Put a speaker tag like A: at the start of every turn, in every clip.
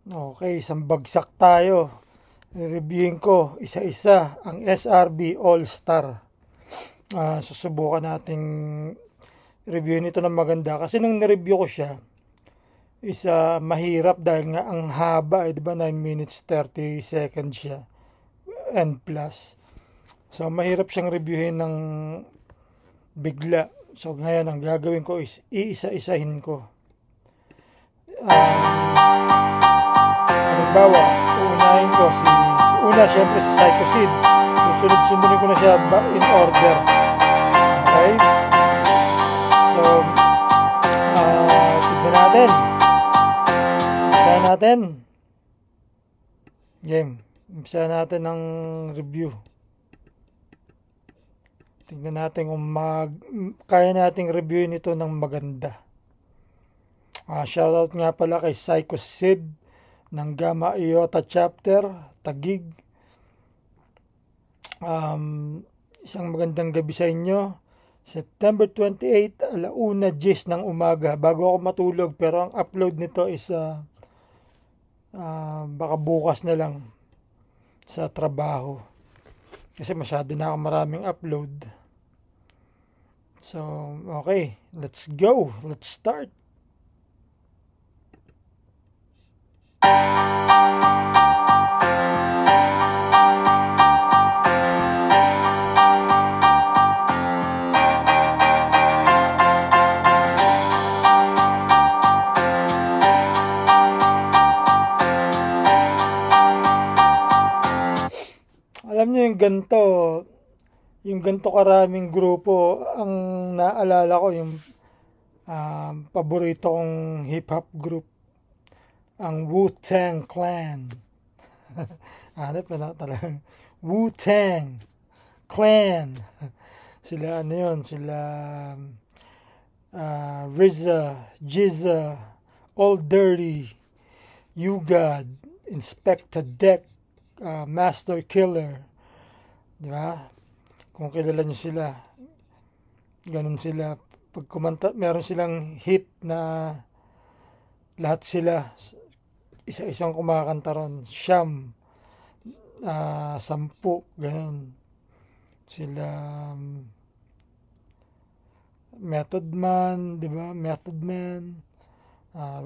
A: Okay, isang bagsak tayo. Reviewin ko isa-isa ang SRB All-Star. Susubukan nating reviewin ito ng maganda. Kasi nung nireview ko siya, mahirap dahil nga ang haba, di ba 9 minutes 30 seconds siya and plus. So mahirap siyang reviewin ng bigla. So ngayon ang gagawin ko is iisa-isahin ko. Halimbawa, uunahin ko syempre si Psychosid. Susunod-sundunin ko na siya in order. Okay? So, tignan natin. Umpisahan natin. Game. Umpisahan natin ng review. Tignan natin kung kaya nating reviewin ito ng maganda. Shoutout nga pala kay Psychosid ng Gamma Iota Chapter, Taguig. Isang magandang gabi sa inyo. September 28, 1:10 ng umaga. Bago ako matulog, pero ang upload nito is baka bukas na lang sa trabaho. Kasi masyado na ako maraming upload. So, okay. Let's go. Let's start. Alam niyo yung ganto karaming grupo, ang naalala ko yung paborito kong hip-hop group, ang Wu-Tang Clan. Hanap na talagang Wu-Tang Clan. Sila RZA, GZA, Old Dirty, U-God, Inspector Deck, Master Killer. Di ba? Kung kilala nyo sila, ganun sila. Pag kumanta, meron silang hit na lahat sila isa-isang kumakanta ron. Siyam, 10, ganun. Sila Method Man, di ba? Method Man,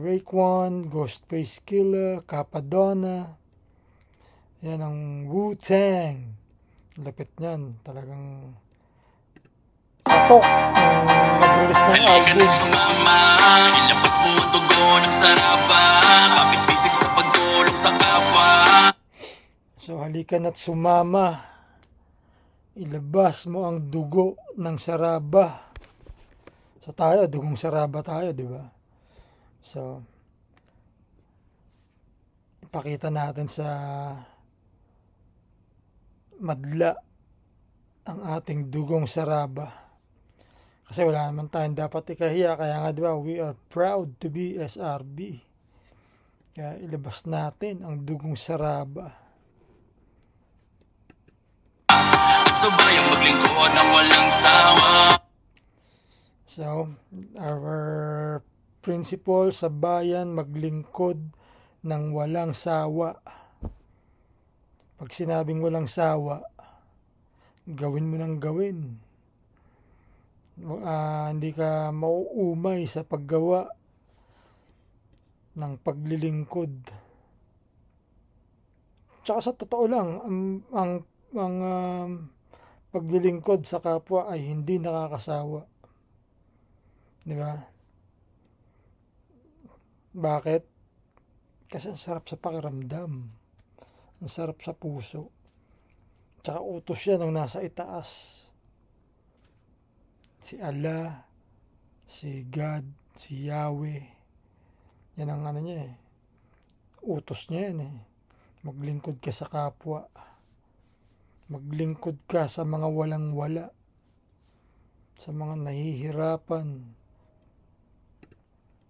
A: Raekwon, Ghostface Killah, Capadonna. Yan ang Wu-Tang. Lapit niyan, talagang patok nung nag-release ng album. Ilabas mo ang dugo ng saraba, kapit bisig sa pagtulong sa kapwa. So halika na't sumama, ilabas mo ang dugo ng saraba. So tayo, dugong saraba tayo, di ba? So ipakita natin sa madla ang ating dugong saraba. Kasi wala naman tayong dapat ikahiya. Kaya nga diba, we are proud to be SRB. Kaya ilabas natin ang dugong saraba. Subayang maglingkod ng walang sawa. So, our principle sa bayan, maglingkod ng walang sawa. Pag sinabing walang sawa, gawin mo nang gawin. Hindi ka mauumay sa paggawa ng paglilingkod. Tsaka sa totoo lang, ang paglilingkod sa kapwa ay hindi nakakasawa. Di ba? Bakit? Kasi ang sarap sa pakiramdam. Ang sarap sa puso. Tsaka utos yan ng nasa itaas. Si Allah, si God, si Yahweh. Yan ang niya eh. Utos niya yan eh. Maglingkod ka sa kapwa. Maglingkod ka sa mga walang-wala. Sa mga nahihirapan.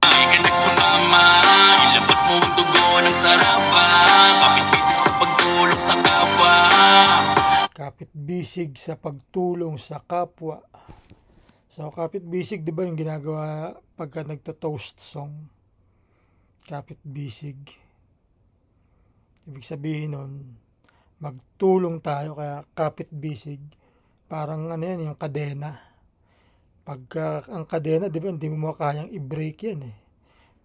A: Ay ka nagsumama, ilabas mo ang dugo ng sarapa, kapit bisig sa pagtulong sa kapwa. Kapit bisig sa pagtulong sa kapwa. So kapit bisig, di ba yung ginagawa pagka nagto-toast song? Kapit bisig. Ibig sabihin nun, magtulong tayo, kaya kapit-bisig. Parang ano yan, yung kadena. Pagka ang kadena, di ba, hindi mo makayang i-break yan eh.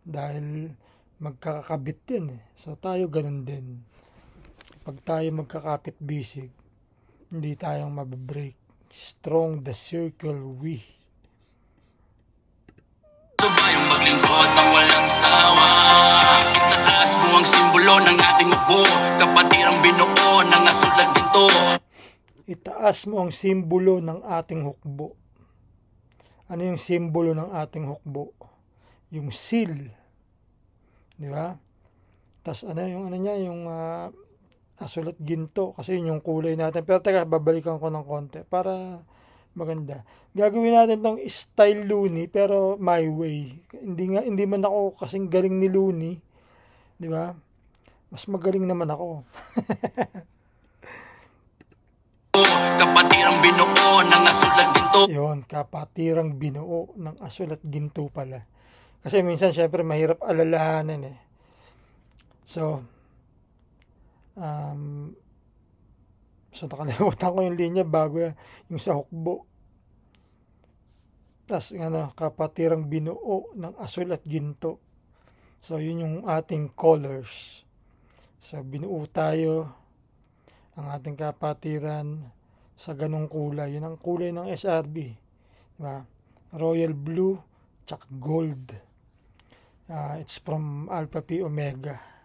A: Dahil magkakabit yan eh. So tayo ganun din. Pag tayo magkakapit-bisig, hindi tayong mabibreak. Strong the circle we.
B: Subayong maglingkod ng walang sawa. Itaas mo ang simbolo ng ating hukbo, kapatirang binuo ng asulat ginto.
A: Itaas mo ang simbolo ng ating hukbo. Ano yung simbolo ng ating hukbo? Yung seal. Di ba? Tapos ano yung ano niya, yung asulat ginto, kasi yun yung kulay natin. Pero teka, babalikan ko ng konti para maganda. Gagawin natin tong style Looney pero my way. Hindi man ako kasing galing ni Looney, di ba? Mas magaling naman ako.
B: Kapatirang binuo ng asulat ginto.
A: Yun, kapatirang binuo ng asulat ginto pala. Kasi minsan syempre mahirap alalahanin eh. So nakalimutan ko yung linya bago yung sa hukbo. Tas kapatirang binuo ng asul at ginto. So yun yung ating colors. So binuo tayo ang ating kapatiran sa ganong kulay. Yun ang kulay ng SRB. Diba? Royal blue tsaka gold. It's from Alpha Pi Omega.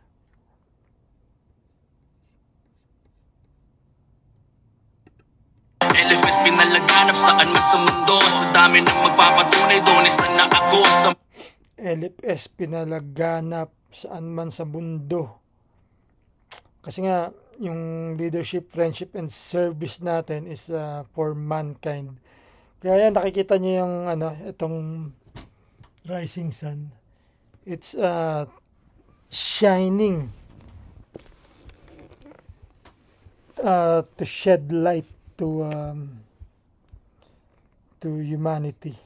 B: LFS pinalaganap saan man sa mundo. Sa dami ng magpapatunay doon, isa na ako sa
A: LFS pinalaganap saan man sa mundo. Kasi nga, yung leadership, friendship, and service natin is for mankind. Kaya yan, nakikita niyo yung itong rising sun. It's shining to shed light to humanity.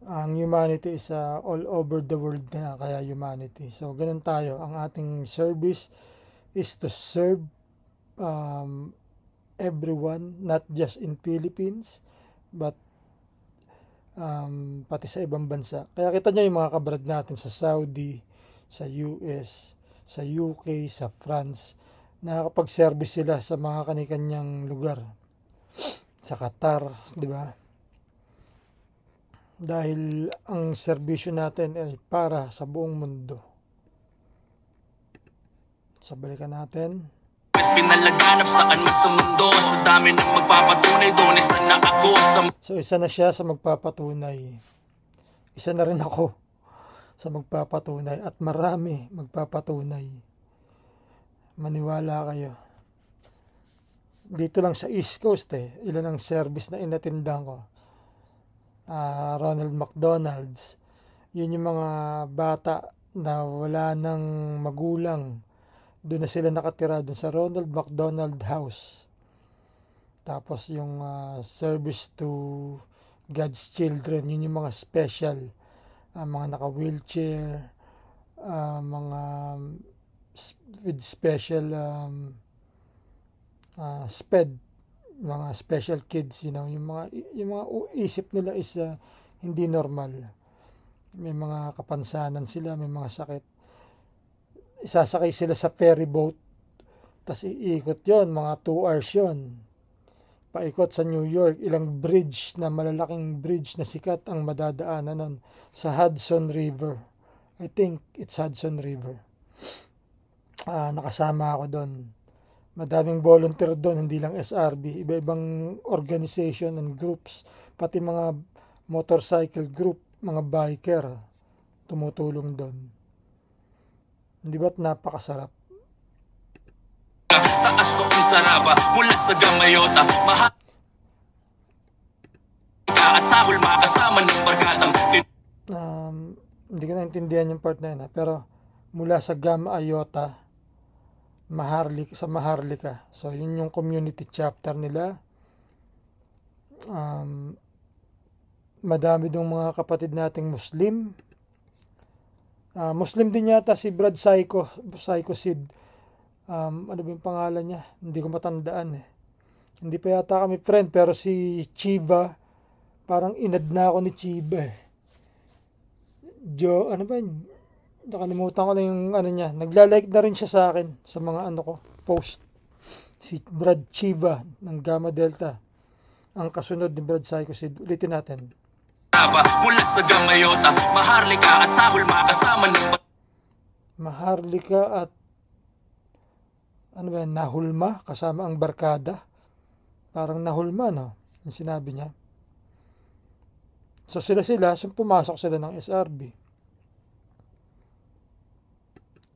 A: Ang humanity is all over the world na, kaya humanity. So ganun tayo. Ang ating service is to serve everyone, not just in Philippines, but pati sa ibang bansa. Kaya kita nyo yung mga kabrad natin sa Saudi, sa US, sa UK, sa France, nakakapag-service sila sa mga kanikanyang lugar. Sa Qatar, di ba? Dahil ang serbisyo natin ay para sa buong mundo. So balikan natin.
B: pinalaganap saan man sa mundo. Sa dami ng magpapatunay doon, isa na ako sa
A: So isa na siya sa magpapatunay. Isa na rin ako sa magpapatunay at marami magpapatunay. Maniwala kayo. Dito lang sa East Coast ilan ang service na inatindan ko. Ronald McDonald's. Yun yung mga bata na wala ng magulang. Doon na sila nakatira doon sa Ronald McDonald House. Tapos yung service to God's children, yun yung mga special, mga naka-wheelchair, mga with special SPED, mga special kids, yung mga isip nila is hindi normal. May mga kapansanan sila, may mga sakit. Isasakay sila sa ferry boat, tas iikot yon, mga 2 hours yon. Paikot sa New York, ilang bridge na malalaking bridge na sikat ang madadaanan nun sa Hudson River. I think it's Hudson River. Nakasama ako doon. Madaming volunteer doon, hindi lang SRB, iba-ibang organization and groups, pati mga motorcycle group, mga biker, tumutulong doon. Di ba't napakasarap?
B: taas ko ang saraba mula sa gamayota. At tahol makasama ng barkadang
A: hindi ko naintindihan yung part na yun pero mula sa Gamma Iota sa Maharlika. So yun yung community chapter nila. Madami dong mga kapatid nating Muslim. Muslim din yata si Brad Psycho Sid. Ano ba yung pangalan niya? Hindi ko matandaan eh. Hindi pa yata kami friend, pero si Chiva, parang inad na ako ni Chiva eh. Ano ba? Nakalimutan ko na yung ano niya. Nagla-like na rin siya sa akin sa mga ano ko, post. Si Brad Chiva ng Gamma Delta. Ang kasunod ni Brad Psycho Sid. Ulitin natin.
B: Mula sa Gamayota, Maharlika at Nahulma kasama ng
A: Maharlika at ano ba yan? Nahulma kasama ang barkada. Parang nahulma, no? Yung sinabi niya. So sila, pumasok sila ng SRB.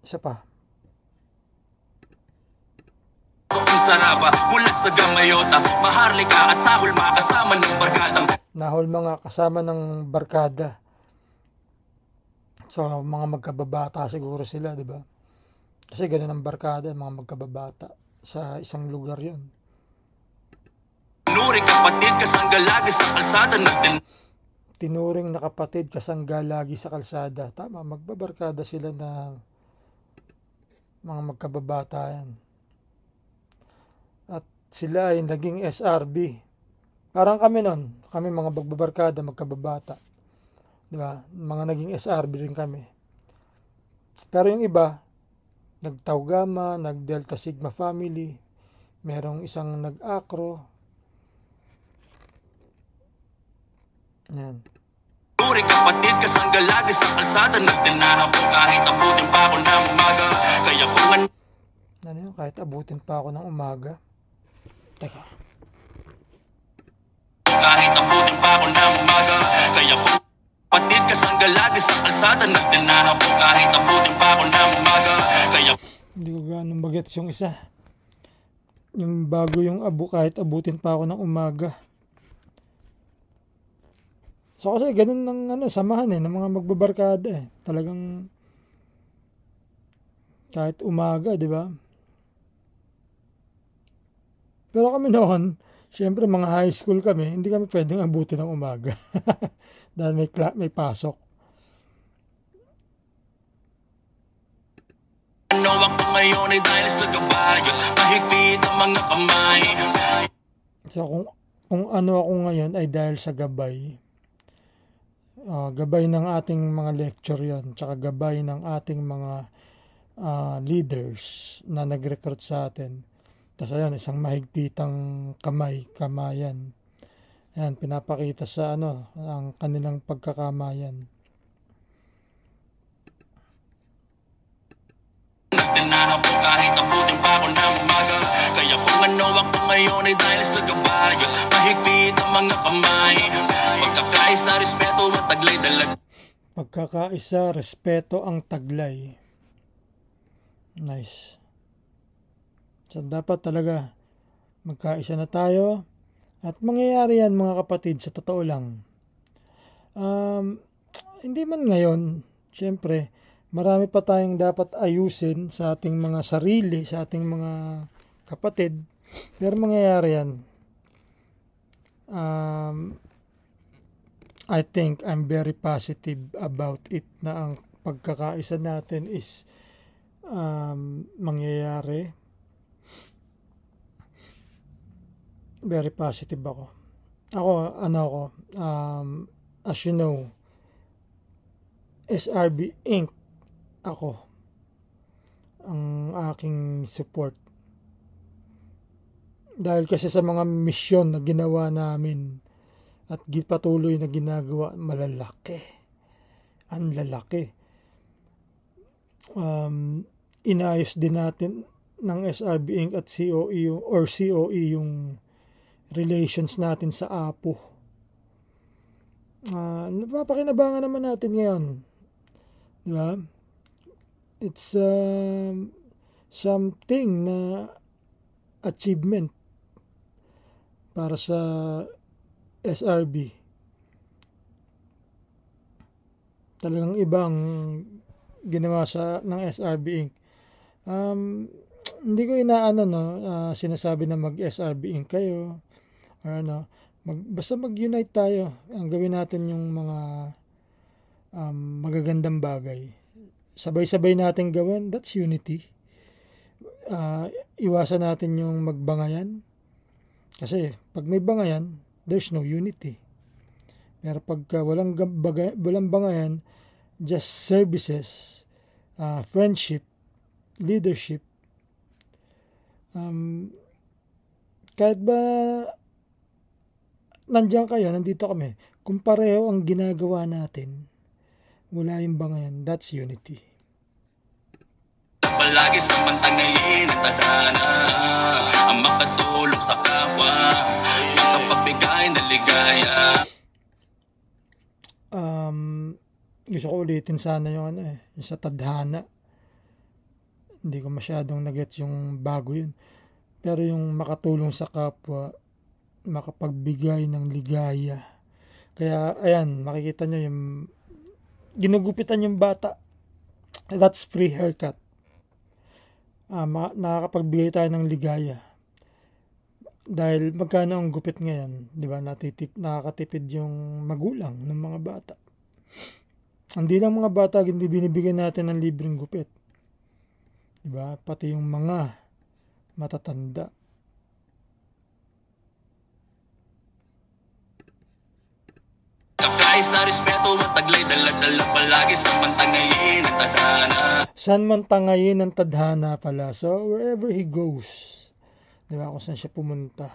A: Isa pa.
B: Saraba, mula sa Gamayota, Maharlika at Nahulma kasama ng barkadang
A: Nahulma nga kasama ng barkada. So mga magkababata siguro sila, di ba? Kasi ganun ang barkada, mga magkababata sa isang lugar yun.
B: Tinuring kapatid kasangga lagi sa kalsada
A: Tinuring na kapatid kasangga lagi sa kalsada. Tama, magbabarkada sila na mga magkababata yan. At sila ay naging SRB. Parang kami nun, kami mga magbabarkada, magkababata. Diba? Mga naging SRB rin kami. Pero yung iba, nag-Tau Gamma, nag-Delta Sigma family, merong isang nag-Acro. Yan.
B: Tinuring kapatid kasangga lagi sa kalsada nagdinahapon kahit abutin pa ako ng umaga. Kaya kung
A: ano yun? Kahit abutin pa ako ng umaga. Teka.
B: Kahit abutin pa ako ng umaga. Kaya kung kapatid kasangga lagi sa kalsada nagdinahapon kahit abutin pa ako ng umaga. Kaya
A: hindi ko ganun bagets yung isa. Yung bago yung kahit abutin pa ako ng umaga. So kasi ganun ng samahan ng mga magbabarkada eh. Talagang kahit umaga, di ba? Pero kami noon, syempre mga high school kami, hindi kami pwedeng abutin ng umaga. Dahil may pasok.
B: ano ako ngayon ay dahil sa gabayo, mahigpit ang mga kamay.
A: So kung ano ako ngayon ay dahil sa gabay. Gabay ng ating mga lecture yon, tsaka gabay ng ating mga leaders na nag-recruit sa atin. Tapos ayun, isang mahigpitang kamayan. Ayan, pinapakita sa ang kanilang pagkakamayan.
B: Nagdinahapon kahit abutin pa ako ng umaga. Kaya kung ano ako ngayon ay dahil sa gabayo, mahigpit ang mga kamay. Pagkakaisa, respeto at taglay dalag.
A: Pagkakaisa, respeto ang taglay. Nice. So dapat talaga magkaisa na tayo. At mangyayari yan mga kapatid, sa totoo lang. Hindi man ngayon, syempre, marami pa tayong dapat ayusin sa ating mga sarili, sa ating mga kapatid. Pero mangyayari yan. I think I'm very positive about it na ang pagkakaisa natin is mangyayari. Very positive ako. As you know, SRB Inc. Ako ang aking support. Dahil kasi sa mga misyon na ginawa namin at patuloy na ginagawa, malalaki. Ang lalaki. Inayos din natin ng SRB Inc. at COE yung relations natin sa APO. Napapakinabangan naman natin ngayon. Di ba? It's something na achievement para sa SRB. Talagang ibang ginawa ng SRB Inc. Hindi ko sinasabi na mag-SRB Inc. kayo or basta mag-unite tayo. Ang gawin natin yung mga magagandang bagay sabay-sabay natin gawin, that's unity. Iwasan natin yung magbangayan. Kasi pag may bangayan, there's no unity. Pero pagka walang bangayan, just services, friendship, leadership, kahit ba nandiyan kayo, nandito kami, kung pareho ang ginagawa natin, wala yung bangayan, that's unity.
B: Palagi sa pantangayin at tadhana, ang makatulong sa kapwa, makapagbigay na ligaya.
A: Gusto ko ulitin sana yung yung sa tadhana. Hindi ko masyadong nagets yung bago yun. Pero yung makatulong sa kapwa, makapagbigay ng ligaya. Kaya ayan, makikita nyo yung ginugupitan yung bata. That's free haircut. Nakakapagbigay tayo ng ligaya. Dahil magkano ang gupit ngayon, di ba? Nakakatipid yung magulang ng mga bata. Hindi lang mga bata, hindi binibigyan natin ng libreng gupit. Di ba? Pati yung mga matatanda.
B: Kakay sa respeto at taglay, dala-dala palagi sa pantangayin at tadhana.
A: Saan man tangayin ang tadhana pala. So, wherever he goes, di ba, kung saan siya pumunta,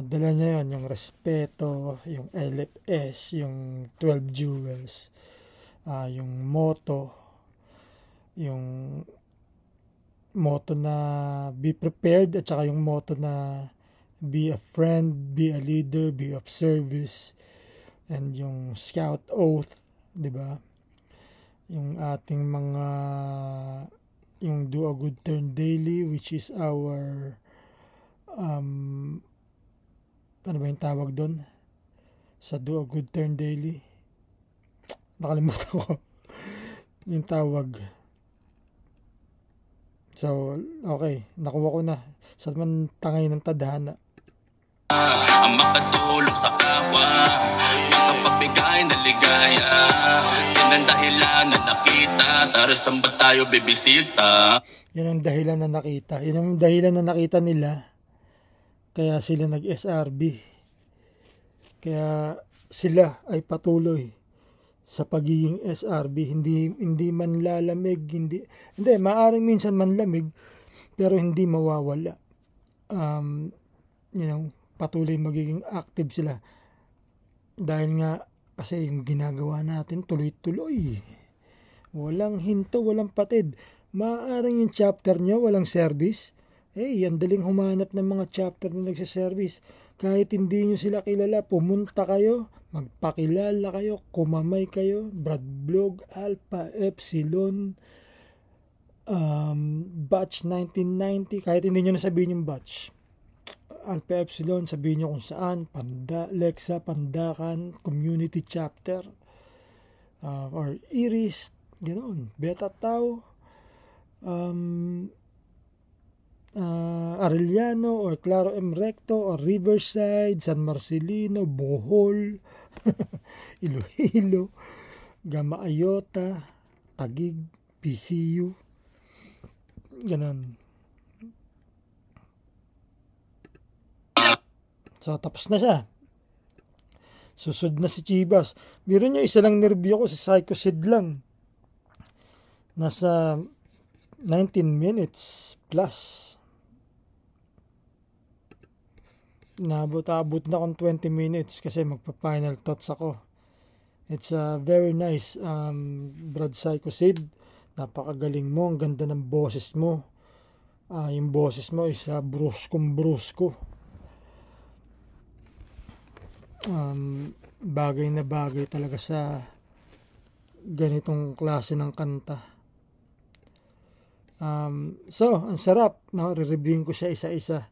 A: dala niya yun, yung respeto, yung LFS, yung 12 jewels, yung motto na be prepared, at saka yung motto na be a friend, be a leader, be of service, and yung scout oath, di ba? Yung ating mga yung do a good turn daily, which is our ano ba yung tawag doon sa do a good turn daily, nakalimutan ko yung tawag. So okay, nakuha ko na. Sa man tangay ng tadhana,
B: ang makatulong sa kapwa, makapagbigay na ligaya. Yan ang dahilan na nakita, tara saan ba tayo bibisita?
A: Yan ang dahilan na nakita. Yan ang dahilan na nakita nila. Kaya sila nag-SRB. Kaya sila ay patuloy sa pagiging SRB. Hindi man lalamig, hindi maaring minsan manlamig, pero hindi mawawala. Patuloy magiging active sila. Dahil nga, kasi yung ginagawa natin tuloy-tuloy. Walang hinto, walang patid. Maaring yung chapter nyo, walang service. Ang daling humanap ng mga chapter na nagsiservice. Kahit hindi nyo sila kilala, pumunta kayo, magpakilala kayo, kumamay kayo, Brad Blog, Alpha, Epsilon, batch 1990, kahit hindi nyo nasabihin yung batch. Alpha Epsilon, sabihin nyo kung saan, Lexa, Pandakan, Community Chapter, or Iris, ganoon, Beta Tau, Arellano or Claro M. Recto or Riverside, San Marcelino, Bohol, Iloilo, Gamma Ayota, Taguig, PCU, ganon. So, tapos na siya. Susod na si Chivas. Biro nyo, isa lang nervyo ko, si Psychosid lang. Nasa 19 minutes plus. Abot na akong 20 minutes kasi magpa-final thoughts ako. It's very nice, Brad Psychosid. Napakagaling mo, ang ganda ng boses mo. Yung boses mo is brusko. Bagay na bagay talaga sa ganitong klase ng kanta. So, ang sarap, no? Re-reviewin ko siya isa-isa.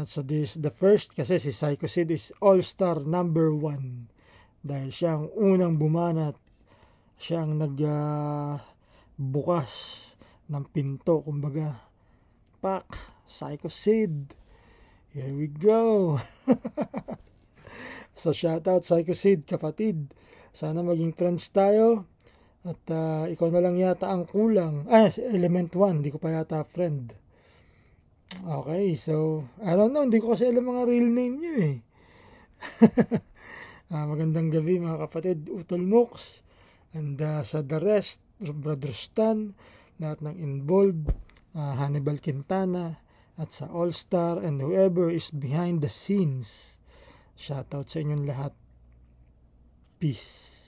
A: So this the first, kasi si Psychosid is all-star number 1 dahil siya ang unang bumanat, siya ang nagbukas ng pinto, kumbaga. Psychosid, here we go. So shout out Psychosid, kapatid. Sana maging friends tayo. At ikaw na lang yata ang kulang. Si Element 1, hindi ko pa yata friend. Okay, so, I don't know, hindi ko kasi alam mga real name nyo eh. Magandang gabi mga kapatid, Utol Mooks. And sa the rest, Brother Stan, lahat ng involved, Hannibal Quintana, at sa All-Star and whoever is behind the scenes. Shoutout sa inyong lahat. Peace.